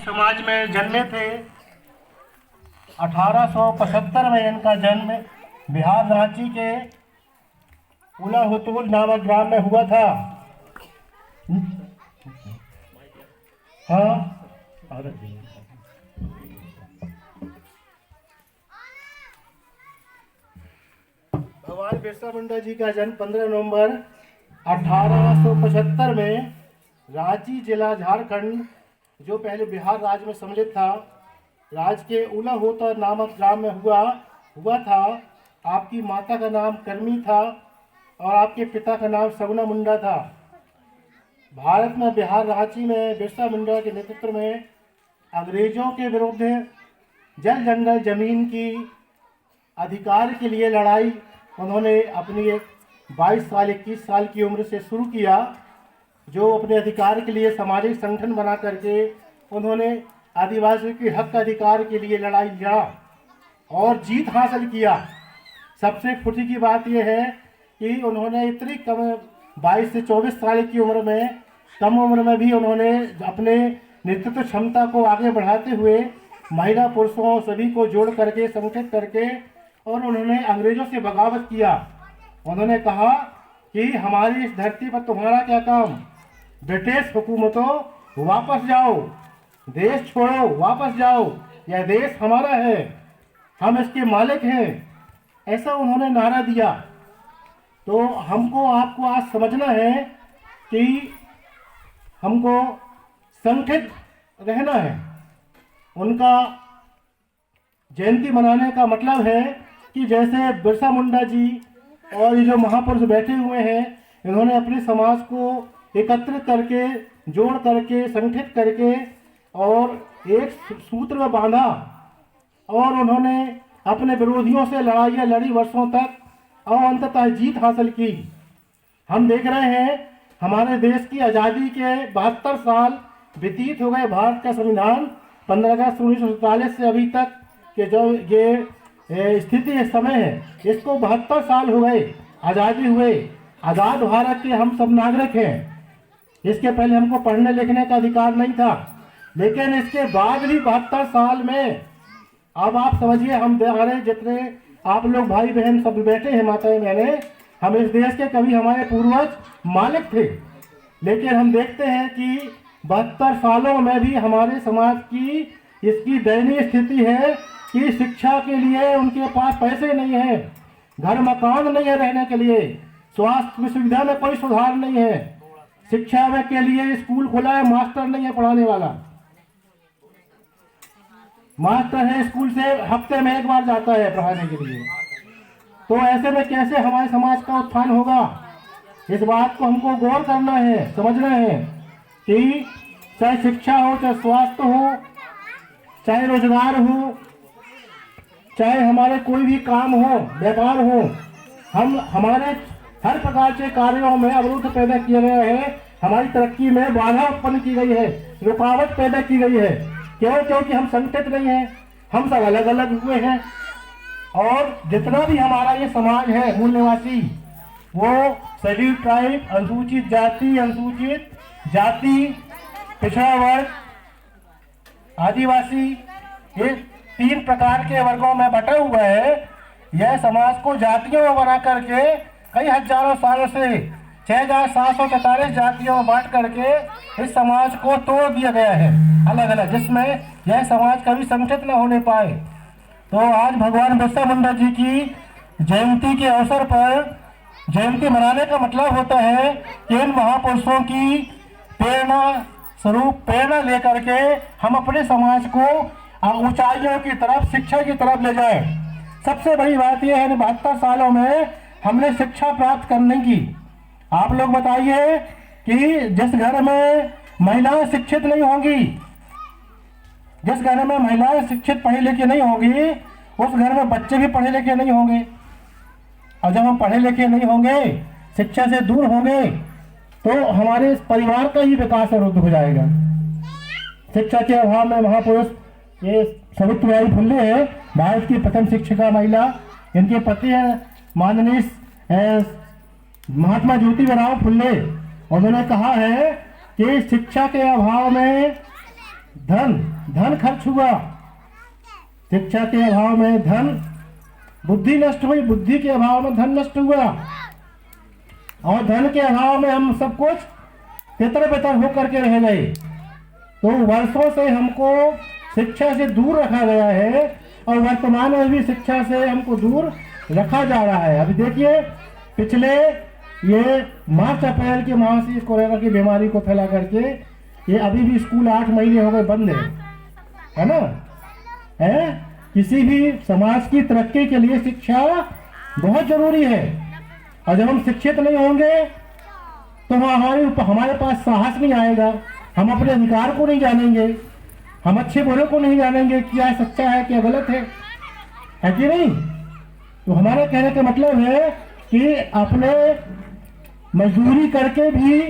समाज में जन्मे थे। 1875 में इनका जन्म बिहार रांची के उलाहुतुल नामक ग्राम में हुआ था। हाँ, भगवान बिरसा मुंडा जी का जन्म 15 नवंबर 1875 में रांची जिला झारखंड, जो पहले बिहार राज्य में सम्मिलित था, राज्य के उलाहुतुल नामक ग्राम में हुआ था। आपकी माता का नाम कर्मी था और आपके पिता का नाम सगुना मुंडा था। भारत में बिहार रांची में बिरसा मुंडा के नेतृत्व में अंग्रेजों के विरुद्ध जल जंगल जमीन की अधिकार के लिए लड़ाई उन्होंने अपनी 22 साल 21 साल की उम्र से शुरू किया, जो अपने अधिकार के लिए सामाजिक संगठन बना करके उन्होंने आदिवासियों के हक अधिकार के लिए लड़ाई लड़ा और जीत हासिल किया। सबसे खुशी की बात यह है कि उन्होंने इतनी कम 22 से 24 साल की उम्र में, कम उम्र में भी उन्होंने अपने नेतृत्व क्षमता को आगे बढ़ाते हुए महिला पुरुषों सभी को जोड़ करके संगठित करके और उन्होंने अंग्रेजों से बगावत किया। उन्होंने कहा कि हमारी इस धरती पर तुम्हारा क्या काम, ब्रिटिश हुकूमतों वापस जाओ, देश छोड़ो, वापस जाओ, यह देश हमारा है, हम इसके मालिक हैं, ऐसा उन्होंने नारा दिया। तो हमको आपको आज समझना है कि हमको संगठित रहना है। उनका जयंती मनाने का मतलब है कि जैसे बिरसा मुंडा जी और ये जो महापुरुष बैठे हुए हैं, इन्होंने अपने समाज को एकत्रित करके, जोड़ करके, संगठित करके और एक सूत्र में बांधा और उन्होंने अपने विरोधियों से लड़ाइयाँ लड़ी वर्षों तक और अंततः जीत हासिल की। हम देख रहे हैं हमारे देश की आज़ादी के 72 साल व्यतीत हो गए। भारत का संविधान 15 अगस्त 1947 से अभी तक के जो ये स्थिति इस समय है, इसको 72 साल हो गए आज़ादी हुए। आज़ाद भारत के हम सब नागरिक हैं। इसके पहले हमको पढ़ने लिखने का अधिकार नहीं था, लेकिन इसके बाद भी 72 साल में अब आप समझिए, हम हमारे जितने आप लोग भाई बहन सब बैठे हैं, माताएं बहनें, हम इस देश के कभी हमारे पूर्वज मालिक थे, लेकिन हम देखते हैं कि 72 सालों में भी हमारे समाज की इसकी दयनीय स्थिति है कि शिक्षा के लिए उनके पास पैसे नहीं है, घर मकान नहीं है रहने के लिए, स्वास्थ्य सुविधा में कोई सुधार नहीं है, शिक्षा में के लिए स्कूल खुला है, मास्टर नहीं है पढ़ाने वाला, मास्टर है स्कूल से हफ्ते में एक बार जाता है पढ़ाने के लिए। तो ऐसे में कैसे हमारे समाज का उत्थान होगा? इस बात को हमको गौर करना है, समझना है कि चाहे शिक्षा हो, चाहे स्वास्थ्य हो, चाहे रोजगार हो, चाहे हमारे कोई भी काम हो, व्यापार हो, हम हमारे हर प्रकार के कार्यों में अवरोध पैदा किए गए हैं, हमारी तरक्की में बाधा उत्पन्न की गई है, रुकावट पैदा की गई है। क्यों? क्योंकि हम संगठित नहीं हैं, हम सब अलग अलग हुए हैं। और जितना भी हमारा ये समाज है मूल निवासी, वो शेड्यूल ट्राइब, अनुसूचित जाति, पिछड़ा वर्ग, आदिवासी, ये 3 प्रकार के वर्गों में बटा हुआ है। यह समाज को जातियों में बना करके कई हजारों सालों से 6743 जातियों में बांट करके इस समाज को तोड़ दिया गया है अलग अलग, जिसमें यह समाज कभी संगठित न होने पाए। तो आज भगवान बिरसा मुंडा जी की जयंती के अवसर पर जयंती मनाने का मतलब होता है कि इन महापुरुषों की प्रेरणा लेकर के हम अपने समाज को ऊंचाइयों की तरफ, शिक्षा की तरफ ले जाएं। सबसे बड़ी बात यह है 72 सालों में हमने शिक्षा प्राप्त करने की। आप लोग बताइए कि जिस घर में महिलाएं शिक्षित नहीं होंगी, जिस घर में महिलाएं शिक्षित पढ़ी लिखी नहीं होगी, उस घर में बच्चे भी पढ़े लिखे नहीं होंगे। और जब हम पढ़े लिखे नहीं होंगे, शिक्षा से दूर होंगे, तो हमारे परिवार का ही विकास अवरुद्ध हो जाएगा। शिक्षा के अभाव में महापुरुष ये सावित्रीबाई फुले है, भारत की प्रथम शिक्षिका महिला, इनके पति हैं माननीय महात्मा ज्योतिबा फुले। उन्होंने कहा है कि शिक्षा के अभाव में धन धन खर्च हुआ, शिक्षा के अभाव में धन, बुद्धि नष्ट हुई, बुद्धि के अभाव में धन नष्ट हुआ, और धन के अभाव में हम सब कुछ तितर बितर होकर के रह गए। तो वर्षों से हमको शिक्षा से दूर रखा गया है और वर्तमान में भी शिक्षा से हमको दूर रखा जा रहा है। अभी देखिए पिछले ये मार्च अप्रैल के माह से कोरोना की बीमारी को फैला करके ये अभी भी स्कूल 8 महीने हो गए बंद है ना। है किसी भी समाज की तरक्की के लिए शिक्षा बहुत जरूरी है, और जब हम शिक्षित नहीं होंगे तो हमारे पास साहस नहीं आएगा, हम अपने अधिकार को नहीं जानेंगे, हम अच्छे बुरे को नहीं जानेंगे, क्या सच्चा है क्या गलत है कि नहीं। तो हमारा कहने का मतलब है कि अपने मजदूरी करके भी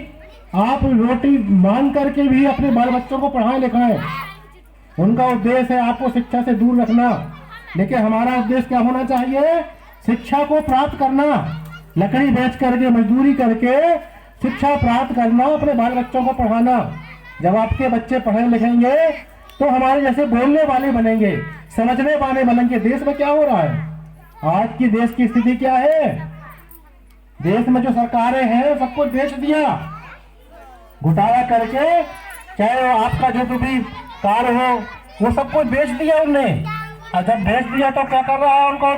आप रोटी मांग करके भी अपने बाल बच्चों को पढ़ाएं लिखाएं। उनका उद्देश्य है आपको शिक्षा से दूर रखना, लेकिन हमारा उद्देश्य क्या होना चाहिए? शिक्षा को प्राप्त करना, लकड़ी बेच करके मजदूरी करके शिक्षा प्राप्त करना, अपने बाल बच्चों को पढ़ाना। जब आपके बच्चे पढ़े लिखेंगे तो हमारे जैसे बोलने वाले बनेंगे, समझने वाले बनेंगे। देश में क्या हो रहा है आज की देश की स्थिति क्या है? देश में जो सरकारें हैं सब कुछ बेच दिया, घोटाला करके, चाहे वो आपका जो भी कार हो वो सब कुछ बेच दिया उनने। और जब बेच दिया तो क्या कर रहा है उनको?